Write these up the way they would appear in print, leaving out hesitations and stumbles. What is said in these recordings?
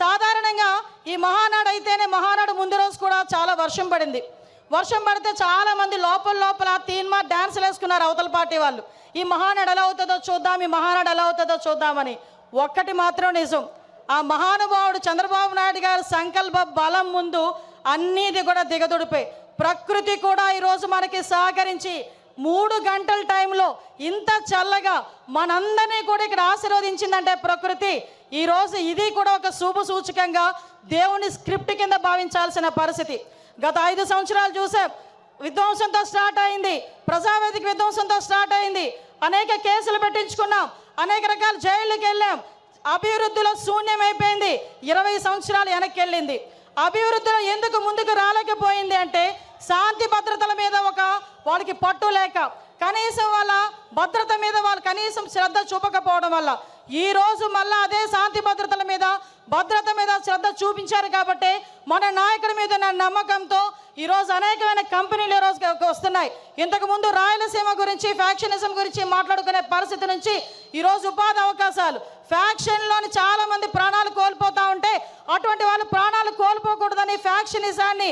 సాధారణంగా ఈ మహానాడు అయితేనే మహానాడు ముందు రోజు కూడా చాలా వర్షం పడింది. వర్షం పడితే చాలామంది లోపల తీన్మా డ్యాన్సులు వేసుకున్నారు అవతల పార్టీ వాళ్ళు. ఈ మహానాడు ఎలా అవుతుందో చూద్దాం, ఈ మహానాడు ఎలా అవుతుందో చూద్దామని. ఒక్కటి మాత్రం నిజం, ఆ మహానుభావుడు చంద్రబాబు నాయుడు గారి సంకల్ప బలం ముందు అన్నిది కూడా దిగదుడిపోయి ప్రకృతి కూడా ఈరోజు మనకి సహకరించి 3 గంటల టైంలో ఇంత చల్లగా మనందరినీ కూడా ఇక్కడ ఆశీర్వదించిందంటే ప్రకృతి. ఈరోజు ఇది కూడా ఒక శుభ సూచకంగా దేవుని స్క్రిప్ట్ కింద భావించాల్సిన పరిస్థితి. గత 5 సంవత్సరాలు చూసాం, విధ్వంసంతో స్టార్ట్ అయింది, ప్రజావేదిక విధ్వంసంతో స్టార్ట్ అయింది, అనేక కేసులు పెట్టించుకున్నాం, అనేక రకాల జైళ్ళకి వెళ్ళాం. అభివృద్ధిలో శూన్యమైపోయింది, 20 సంవత్సరాలు వెనక్కి వెళ్ళింది. అభివృద్ధిలో ఎందుకు ముందుకు రాలేకపోయింది అంటే శాంతి భద్రతల మీద వాళ్ళకి పట్టు లేక, కనీసం వాళ్ళ భద్రత మీద వాళ్ళు కనీసం శ్రద్ధ చూపకపోవడం వల్ల ఈరోజు మళ్ళీ అదే శాంతి భద్రతల మీద భద్రత మీద శ్రద్ధ చూపించారు. కాబట్టి మన నాయకుడి మీద నమ్మకంతో ఈరోజు అనేకమైన కంపెనీలు ఈరోజు వస్తున్నాయి. ఇంతకుముందు రాయలసీమ గురించి ఫ్యాక్షనిజం గురించి మాట్లాడుకునే పరిస్థితి నుంచి ఈరోజు ఉపాధి అవకాశాలు, ఫ్యాక్షన్లోని చాలామంది ప్రాణాలు కోల్పోతూ ఉంటే అటువంటి వాళ్ళు ప్రాణాలు కోల్పోకూడదని ఫ్యాక్షనిజాన్ని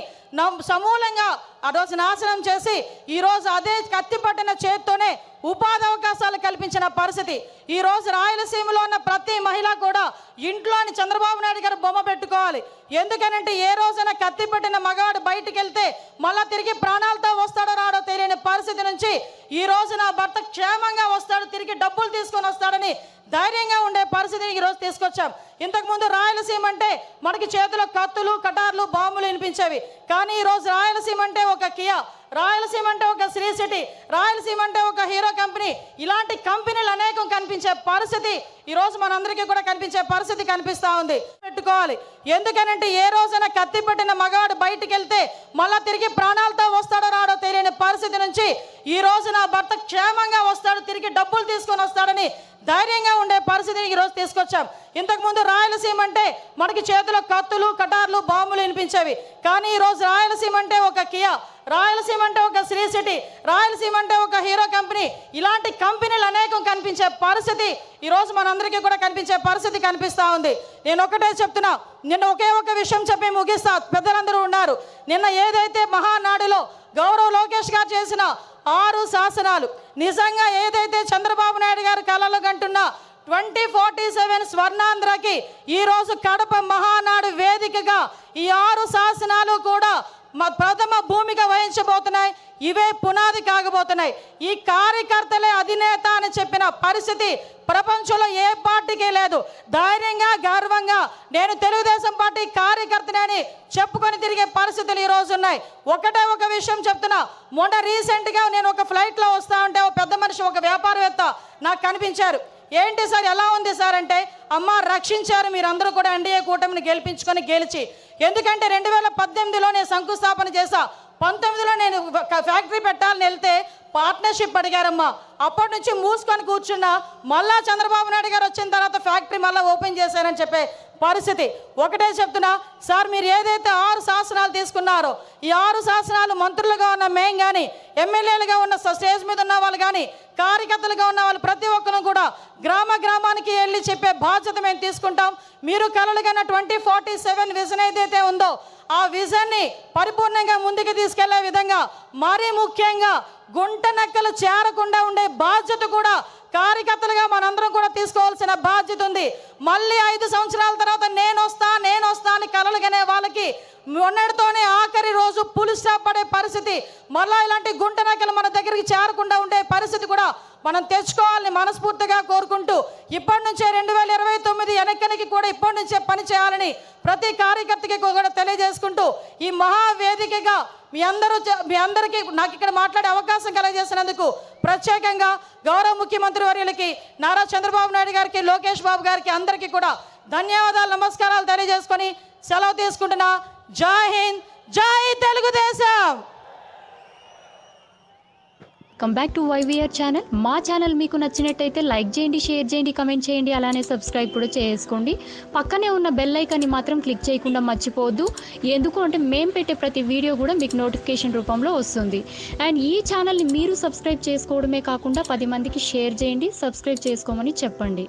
సమూలంగా ఆ రోజు నాశనం చేసి ఈరోజు అదే కత్తి పట్టిన చేత్తోనే ఉపాధి అవకాశాలు కల్పించిన పరిస్థితి. ఈరోజు రాయలసీమలో ఉన్న ప్రతి మహిళ కూడా ఇంట్లోని చంద్రబాబు నాయుడు గారు బొమ్మ పెట్టుకోవాలి. ఎందుకనంటే ఏ రోజైనా కత్తి పట్టిన మగవాడు బయటికి వెళ్తే మళ్ళా తిరిగి ప్రాణాలతో వస్తాడో రాడో తెలియని పరిస్థితి నుంచి ఈ రోజు నా భర్త క్షేమంగా వస్తాడు, తిరిగి డబ్బులు తీసుకొని వస్తాడని ధైర్యంగా ఉండే పరిస్థితిని ఈరోజు తీసుకొచ్చాం. ఇంతకుముందు రాయలసీమ అంటే మనకి చేతిలో కత్తులు, కటార్లు, బాంబులు వినిపించేవి. కానీ ఈరోజు రాయలసీమ అంటే ఒక కియా, రాయలసీమ అంటే ఒక శ్రీ సిటీ, రాయలసీమ అంటే ఒక హీరో కంపెనీ, ఇలాంటి కంపెనీలు అనేకం కనిపించే పరిస్థితి ఈరోజు మనందరికీ కూడా కనిపించే పరిస్థితి కనిపిస్తూ ఉంది. పెట్టుకోవాలి, ఎందుకనంటే ఏ రోజైనా కత్తి పట్టిన మగవాడు బయటికి వెళ్తే మళ్ళా తిరిగి ప్రాణాలతో వస్తాడో రాడో తెలియని పరిస్థితి నుంచి ఈ రోజు నా భర్త క్షేమంగా వస్తాడు, తిరిగి డబ్బులు తీసుకొని వస్తాడని ధైర్యంగా ఉండే పరిస్థితిని ఈరోజు తీసుకొచ్చాం. ఇంతకుముందు రాయలసీమ అంటే మనకి చేతిలో కత్తులు, కటార్లు, బాంబులు వినిపించేవి. కానీ ఈరోజు రాయలసీమ అంటే ఒక కియా, రాయలసీమ అంటే ఒక శ్రీ సిటీ, రాయలసీమ అంటే ఒక హీరో కంపెనీ, ఇలాంటి కంపెనీలు అనేకం కనిపించే పరిస్థితి ఈరోజు మనందరికీ కూడా కనిపించే పరిస్థితి కనిపిస్తూ ఉంది. నేను ఒకటే చెప్తున్నా, నిన్న ఒకే ఒక విషయం చెప్పి ముగిస్తా. పెద్దలందరూ ఉన్నారు. నిన్న ఏదైతే మహానాడులో గౌరవ్ లోకేష్ గారు చేసిన 6 శాసనాలు, నిజంగా ఏదైతే చంద్రబాబు నాయుడు గారు కలలు కంటున్న 2047 స్వర్ణాంధ్రకి ఈరోజు కడప మహానాడు వేదికగా ఈ 6 శాసనాలు కూడా ప్రథమ భూమిక వహించబోతున్నాయి. ఇవే పునాది కాగబోతున్నాయి. ఈ కార్యకర్తలే అధినేత అని చెప్పిన పరిస్థితి ప్రపంచంలో ఏ పార్టీకి లేదు. ధైర్యంగా, గర్వంగా నేను తెలుగుదేశం పార్టీ కార్యకర్తనని చెప్పుకొని తిరిగే పరిస్థితులు ఈరోజు ఉన్నాయి. ఒకటే ఒక విషయం చెప్తున్నా, మొన్న రీసెంట్గా నేను ఒక ఫ్లైట్లో వస్తా ఉంటే ఒక పెద్ద మనిషి, ఒక వ్యాపారవేత్త నాకు కనిపించారు. ఏంటి సార్, ఎలా ఉంది సార్ అంటే, అమ్మ రక్షించారు మీరందరూ కూడా ఎన్డీఏ కూటమిని గెలిచి. ఎందుకంటే 2018లో నేను శంకుస్థాపన చేశా, 19లో నేను ఫ్యాక్టరీ పెట్టాలని వెళ్తే పార్ట్నర్షిప్ అడిగారమ్మా. అప్పటి నుంచి మూసుకొని కూర్చున్నా. మళ్ళా చంద్రబాబు నాయుడు గారు వచ్చిన తర్వాత ఫ్యాక్టరీ మళ్ళీ ఓపెన్ చేశారని చెప్పే పరిస్థితి. ఒకటే చెప్తున్నా సార్, మీరు ఏదైతే 6 శాసనాలు తీసుకున్నారో ఈ 6 శాసనాలు మంత్రులుగా ఉన్న మేము కానీ, ఎమ్మెల్యేలుగా ఉన్న స్టేజ్ మీద ఉన్న వాళ్ళు కానీ, కార్యకర్తలుగా ఉన్న వాళ్ళు ప్రతి ఒక్కరు కూడా గ్రామానికి వెళ్ళి చెప్పే బాధ్యత మేము తీసుకుంటాం. మీరు కలలుగన్న 2047 విజన్ ఏదైతే ఉందో ఆ విజన్ని పరిపూర్ణంగా ముందుకు తీసుకెళ్లే విధంగా, మరీ ముఖ్యంగా గుంట నక్కలు చేరకుండా ఉండే బాధ్యత కూడా కార్యకర్తలుగా మనందరం కూడా తీసుకోవాల్సిన బాధ్యత ఉంది. మళ్ళీ 5 సంవత్సరాల తర్వాత నేను వస్తా అని కలలుగనే వాళ్ళకి మొన్నటితోనే ఆఖరి రోజు పులి స్టాప్ పడే పరిస్థితి, మళ్ళీ ఇలాంటి గుంట నక్కలు మన దగ్గరికి చేరకుండా ఉండే పరిస్థితి కూడా మనం తెచ్చుకోవాలని మనస్ఫూర్తిగా కోరుకుంటూ, ఇప్పటి నుంచే 2029 వెనక్కనికి కూడా ఇప్పటి నుంచే పని చేయాలని ప్రతి కార్యకర్తకి కూడా తెలియజేసుకుంటూ, ఈ మహావేదికగా మీ అందరికీ నాకు ఇక్కడ మాట్లాడే అవకాశం కలగజేసినందుకు ప్రత్యేకంగా గౌరవ ముఖ్యమంత్రి వర్యులకి, నారా చంద్రబాబు నాయుడు గారికి, లోకేష్ బాబు గారికి అందరికీ కూడా ధన్యవాదాలు, నమస్కారాలు తెలియజేసుకొని సెలవు తీసుకుంటున్నా. జై హింద్, జై Telugu Desam. Come back to YVR channel. మా ఛానల్ మీకు నచ్చినట్టయితే లైక్ చేయండి, షేర్ చేయండి, కమెంట్ చేయండి, అలానే సబ్స్క్రైబ్ కూడా చేసుకోండి. పక్కనే ఉన్న బెల్ ఐకాన్ని మాత్రం క్లిక్ చేయకుండా మర్చిపోవద్దు. ఎందుకు అంటే మేము పెట్టే ప్రతి వీడియో కూడా మీకు నోటిఫికేషన్ రూపంలో వస్తుంది. అండ్ ఈ ఛానల్ని మీరు సబ్స్క్రైబ్ చేసుకోవడమే కాకుండా 10 మందికి షేర్ చేయండి, సబ్స్క్రైబ్ చేసుకోమని చెప్పండి.